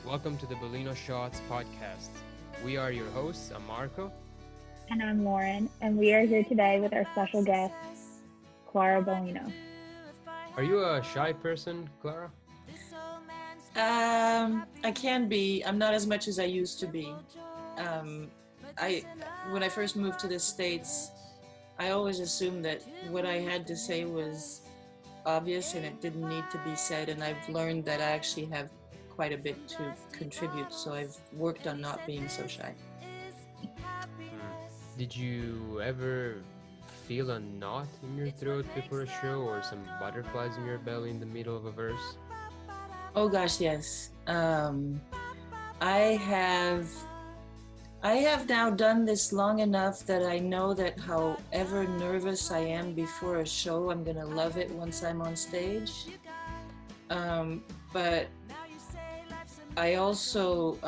Welcome to the Bellino Shots podcast. We are your hosts. I'm Marco. And I'm Lauren, and we are here today with our special guest, Clara Bellino. Are you a shy person, Clara? I can be. I'm not as much as I used to be. Um, I when I first moved to the States, I always assumed that what I had to say was obvious and it didn't need to be said. And I've learned that I actually have quite a bit to contribute. So I've worked on not being so shy. Did you ever feel a knot in your throat before a show or some butterflies in your belly in the middle of a verse? Oh gosh, yes. I have now done this long enough that I know that however nervous I am before a show, I'm gonna love it once I'm on stage. But I also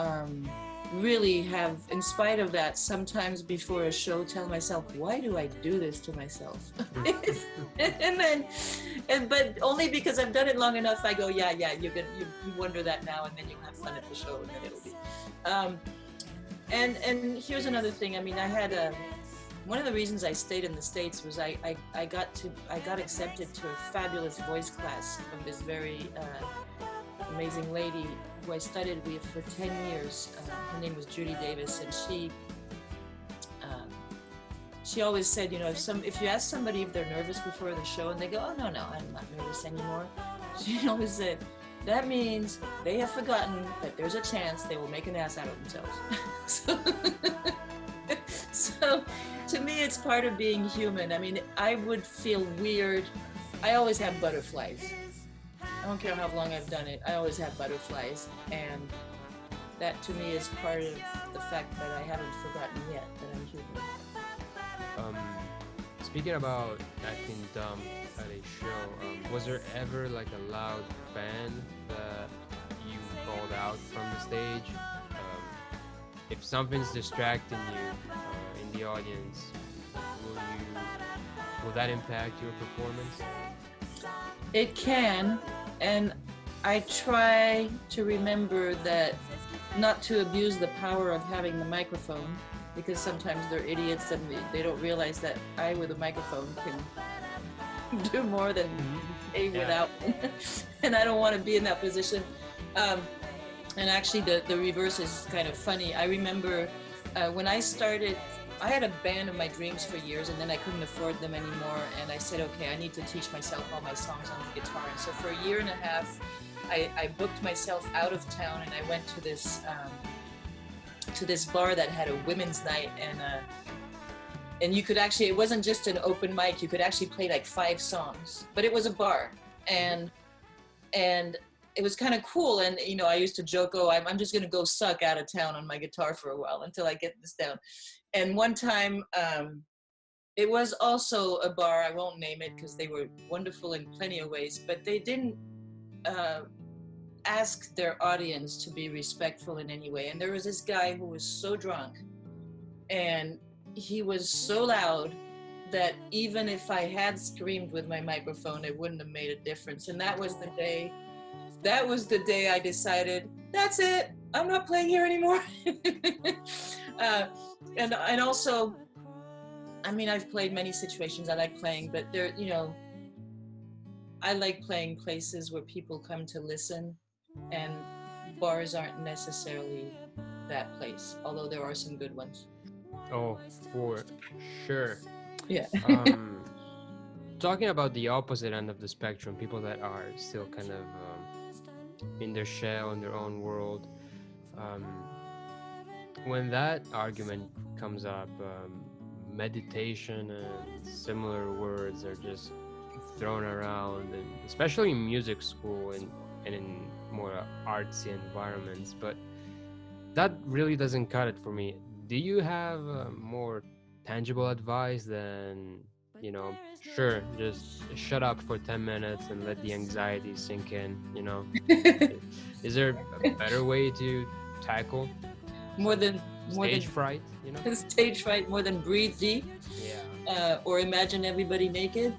really have, in spite of that, sometimes before a show tell myself, why do I do this to myself? But only because I've done it long enough, I go, yeah, you wonder that now, and then you'll have fun at the show, and then it'll be. And here's another thing. I mean, I had one of the reasons I stayed in the States was I got accepted to a fabulous voice class from this very amazing lady who I studied with for 10 years. Her name was Judy Davis, and she always said, you know, if you ask somebody if they're nervous before the show and they go, oh no, I'm not nervous anymore, she always said, that means they have forgotten that there's a chance they will make an ass out of themselves. So to me, it's part of being human. I mean, I would feel weird. I always have butterflies. I don't care how long I've done it, I always have butterflies. And that to me is part of the fact that I haven't forgotten yet that I'm human. Speaking about acting dumb at a show, was there ever like a loud fan that you called out from the stage? If something's distracting you in the audience, will that impact your performance? It can, and I try to remember that not to abuse the power of having the microphone, because sometimes they're idiots and they don't realize that I with a microphone can do more than A without one. And I don't want to be in that position. And actually the reverse is kind of funny. I remember when I started, I had a band of my dreams for years, and then I couldn't afford them anymore, and I said, okay, I need to teach myself all my songs on the guitar. And so for a year and a half, I booked myself out of town, and I went to this bar that had a women's night, and you could actually, it wasn't just an open mic, you could actually play like 5 songs, but it was a bar, and it was kind of cool. And you know, I used to joke, oh, I'm just gonna go suck out of town on my guitar for a while until I get this down. And one time, it was also a bar, I won't name it because they were wonderful in plenty of ways, but they didn't ask their audience to be respectful in any way. And there was this guy who was so drunk, and he was so loud that even if I had screamed with my microphone, it wouldn't have made a difference. And that was the day I decided, that's it, I'm not playing here anymore. And also, I mean, I've played many situations I like playing, but there, you know, I like playing places where people come to listen, and bars aren't necessarily that place, although there are some good ones. Oh, for sure. Yeah. Talking about the opposite end of the spectrum, people that are still kind of in their shell, in their own world. When that argument comes up, meditation and similar words are just thrown around, and especially in music school and in more artsy environments. But that really doesn't cut it for me. Do you have more tangible advice than, you know, sure, just shut up for 10 minutes and let the anxiety sink in, you know? Is there a better way to tackle stage fright, you know? Stage fright, more than breathe deep. Yeah. Or imagine everybody naked.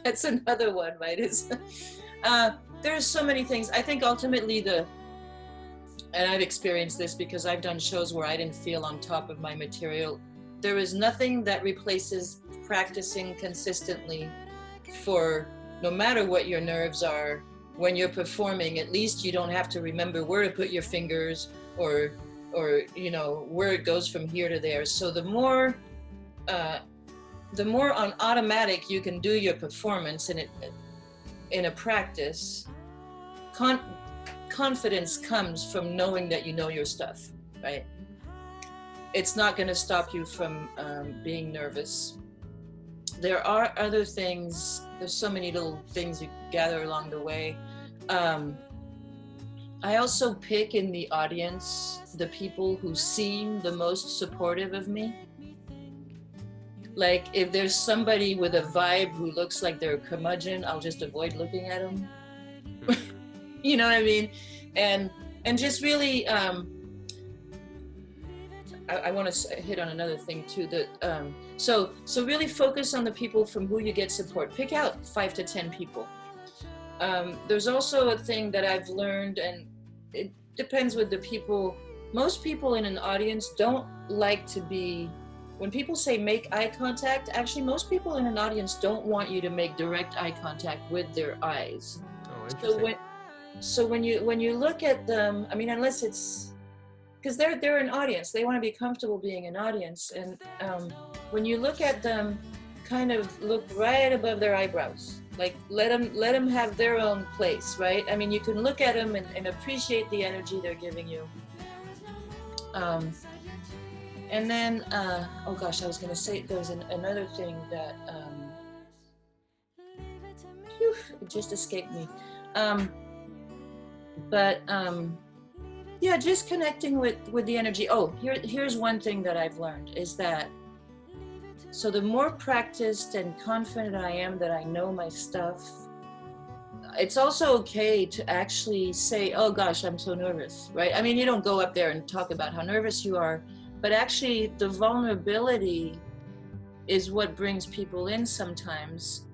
That's another one, right? there's so many things. I think ultimately and I've experienced this because I've done shows where I didn't feel on top of my material. There is nothing that replaces practicing consistently for no matter what your nerves are. When you're performing, at least you don't have to remember where to put your fingers or you know, where it goes from here to there. So the more on automatic you can do your performance in a practice, confidence comes from knowing that you know your stuff, right? It's not going to stop you from being nervous. There are other things. There's so many little things you gather along the way. I also pick in the audience the people who seem the most supportive of me. Like if there's somebody with a vibe who looks like they're a curmudgeon, I'll just avoid looking at them. You know what I mean? And just really, I want to hit on another thing too. That so really focus on the people from who you get support. Pick out 5 to 10 people. There's also a thing that I've learned, and it depends with the people. Most people in an audience don't like to be. When people say make eye contact, actually most people in an audience don't want you to make direct eye contact with their eyes. Oh, interesting. So when you look at them, I mean, unless it's because they're an audience, they want to be comfortable being an audience, and when you look at them, kind of look right above their eyebrows, like let them have their own place, right? I mean, you can look at them and appreciate the energy they're giving you. And then, oh gosh, I was going to say there was another thing that it just escaped me. Yeah, just connecting with the energy. Oh, here's one thing that I've learned is that, so the more practiced and confident I am that I know my stuff, it's also okay to actually say, oh gosh, I'm so nervous, right? I mean, you don't go up there and talk about how nervous you are, but actually the vulnerability is what brings people in sometimes.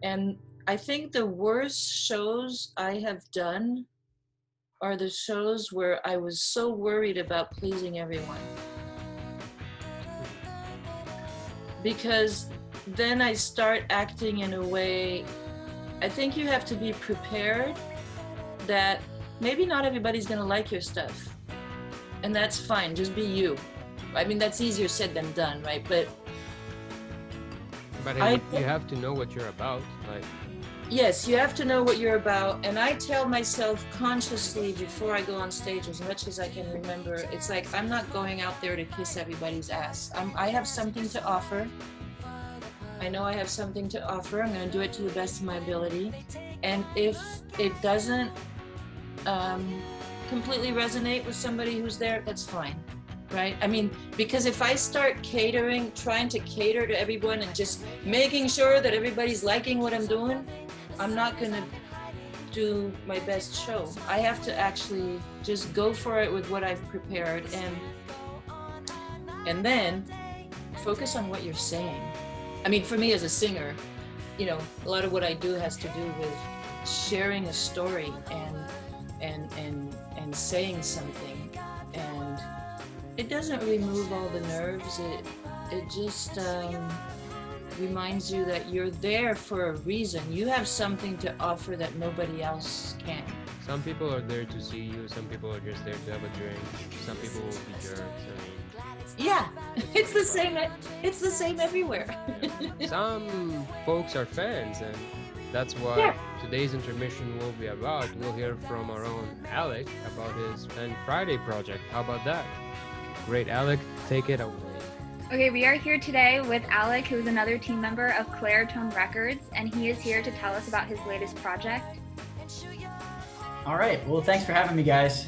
And I think the worst shows I have done are the shows where I was so worried about pleasing everyone. Because then I start acting in a way, I think you have to be prepared that maybe not everybody's gonna like your stuff. And that's fine, just be you. I mean, that's easier said than done, right? But you have to know what you're about. Like, yes, you have to know what you're about. And I tell myself consciously before I go on stage, as much as I can remember, it's like, I'm not going out there to kiss everybody's ass. I have something to offer. I know I have something to offer. I'm going to do it to the best of my ability. And if it doesn't completely resonate with somebody who's there, that's fine. Right? I mean, because if I start trying to cater to everyone and just making sure that everybody's liking what I'm doing, I'm not going to do my best show. I have to actually just go for it with what I've prepared and then focus on what you're saying. I mean, for me as a singer, you know, a lot of what I do has to do with sharing a story and saying something, and it doesn't remove all the nerves. It just reminds you that you're there for a reason. You have something to offer that nobody else can. some people are there to see you, some people are just there to have a drink, some people will be jerks. I mean, Yeah, it's the same. It's the same everywhere. some folks are fans, and that's what today's intermission will be about. We'll hear from our own Alec about his Fan Friday project. How about that? Great, Alec, take it away. Okay, we are here today with Alec, who is another team member of Claritone Records, and he is here to tell us about his latest project. All right, well, thanks for having me, guys.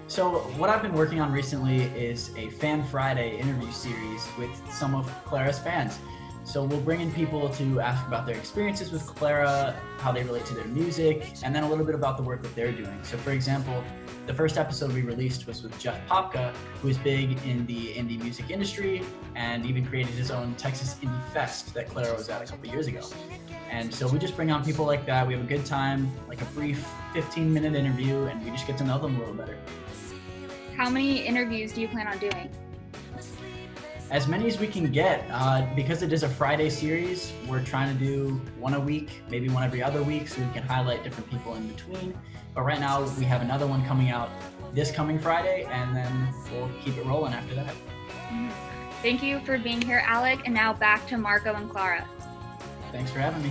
So what I've been working on recently is a Fan Friday interview series with some of Clara's fans. So we'll bring in people to ask about their experiences with Clara, how they relate to their music, and then a little bit about the work that they're doing. So for example, the first episode we released was with Jeff Popka, who is big in the indie music industry and even created his own Texas Indie Fest that Clara was at a couple years ago. And so we just bring on people like that. We have a good time, like a brief 15-minute interview, and we just get to know them a little better. How many interviews do you plan on doing? As many as we can get. Because it is a Friday series, we're trying to do one a week, maybe one every other week, so we can highlight different people in between. But right now we have another one coming out this coming Friday, and then we'll keep it rolling after that. Thank you for being here, Alec. And now back to Marco and Clara. Thanks for having me.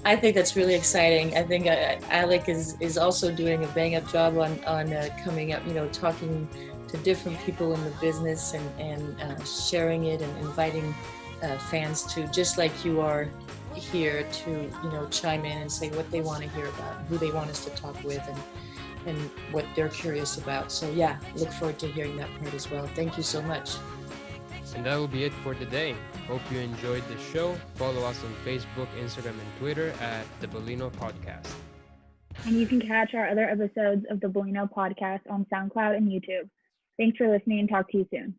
I think that's really exciting. I think Alec is also doing a bang-up job on coming up, talking to different people in the business and sharing it and inviting fans to, just like you are here, to chime in and say what they want to hear about, who they want us to talk with, and what they're curious about. So yeah, look forward to hearing that part as well. Thank you so much. And that will be it for today. Hope you enjoyed the show. Follow us on Facebook, Instagram, and Twitter at the Bellino Podcast. And you can catch our other episodes of the Bellino Podcast on SoundCloud and YouTube. Thanks for listening, and talk to you soon.